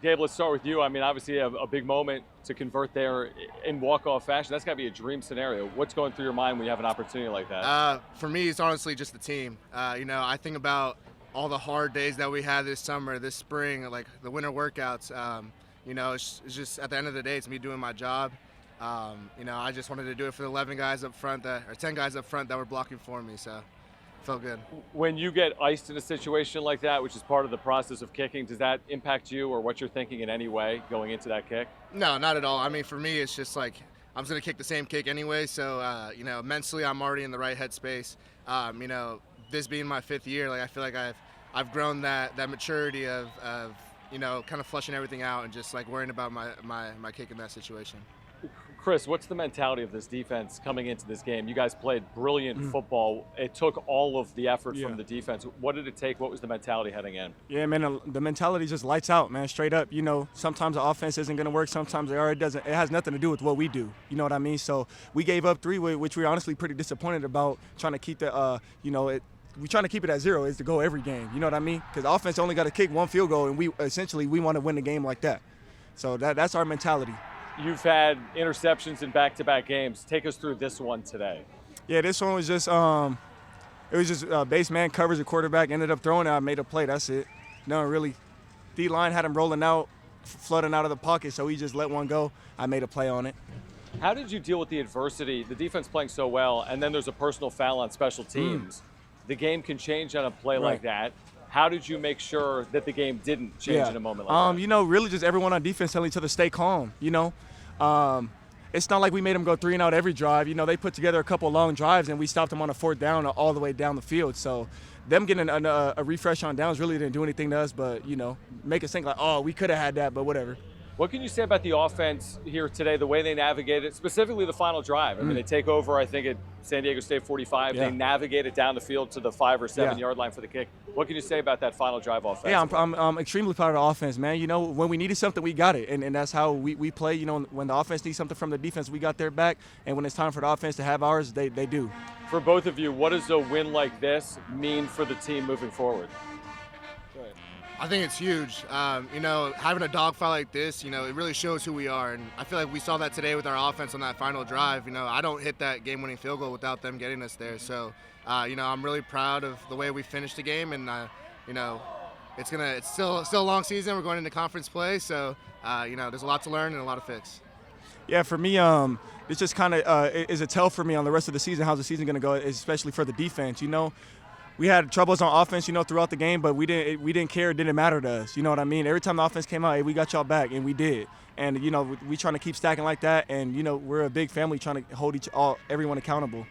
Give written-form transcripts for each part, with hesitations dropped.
Gabe, let's start with you. I mean, obviously, a big moment to convert there in walk-off fashion. That's got to be a dream scenario. What's going through your mind when you have an opportunity like that? For me, it's honestly just the team. I think about all the hard days that we had this summer, this spring, like the winter workouts. It's just at the end of the day, it's me doing my job. I just wanted to do it for the 11 guys up front, or 10 guys up front that were blocking for me. So, felt good. When you get iced in a situation like that, which is part of the process of kicking, does that impact you or what you're thinking in any way going into that kick? No, not at all. I mean, for me, it's just like I'm just gonna kick the same kick anyway. So, mentally, I'm already in the right headspace. This being my 5th year, like I feel like I've grown that maturity of kind of flushing everything out and just like worrying about my kick in that situation. Chris, what's the mentality of this defense coming into this game? You guys played brilliant football. It took all of the effort from the defense. What did it take? What was the mentality heading in? Yeah, man, the mentality just lights out, man, straight up. Sometimes the offense isn't going to work. Sometimes it already doesn't. It has nothing to do with what we do. You know what I mean? So we gave up 3, which we're honestly pretty disappointed about, trying to keep the, we're trying to keep it at 0 is to go every game. You know what I mean? Because the offense only got to kick 1 field goal, and we want to win the game like that. So that's our mentality. You've had interceptions in back-to-back games. Take us through this one today. Yeah, this one was just base man covers the quarterback, ended up throwing it. I made a play. That's it. No, really. D-line had him rolling out, flooding out of the pocket, so he just let one go. I made a play on it. How did you deal with the adversity? The defense playing so well, and then there's a personal foul on special teams. The game can change on a play like that. How did you make sure that the game didn't change in a moment like that? Really just everyone on defense telling each other stay calm, It's not like we made them go 3 and out every drive. They put together a couple long drives, and we stopped them on a 4th down all the way down the field. So them getting a refresh on downs really didn't do anything to us, but, make us think like, oh, we could have had that, but whatever. What can you say about the offense here today, the way they navigated, specifically the final drive? I mean, they take over, I think, at San Diego State 45. They navigate it down the field to the 5 or 7 yard line for the kick. What can you say about that final drive offense? Yeah, I'm extremely proud of the offense, man. When we needed something, we got it, and that's how we play. When the offense needs something from the defense, we got their back, and when it's time for the offense to have ours, they do. For both of you, what does a win like this mean for the team moving forward? I think it's huge. Having a dogfight like this, it really shows who we are. And I feel like we saw that today with our offense on that final drive. I don't hit that game-winning field goal without them getting us there. So, I'm really proud of the way we finished the game. And, it's still a long season. We're going into conference play. So, there's a lot to learn and a lot to fix. Yeah, for me, it's just kind of is a tell for me on the rest of the season. How's the season going to go, especially for the defense, We had troubles on offense, throughout the game, but we didn't care. It didn't matter to us. You know what I mean? Every time the offense came out, hey, we got y'all back, and we did. And, we trying to keep stacking like that, and, we're a big family trying to hold everyone accountable.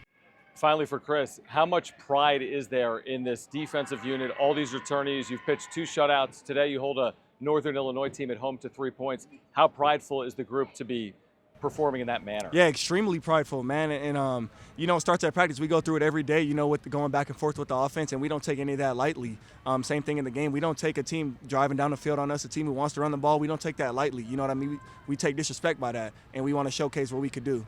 Finally, for Chris, how much pride is there in this defensive unit, all these returnees? You've pitched 2 shutouts. Today you hold a Northern Illinois team at home to 3 points. How prideful is the group to be performing in that manner? Yeah, extremely prideful, man. And it starts at practice. We go through it every day, with going back and forth with the offense, and we don't take any of that lightly. Same thing in the game. We don't take a team driving down the field on us, a team who wants to run the ball. We don't take that lightly. You know what I mean? We take disrespect by that, and we want to showcase what we could do.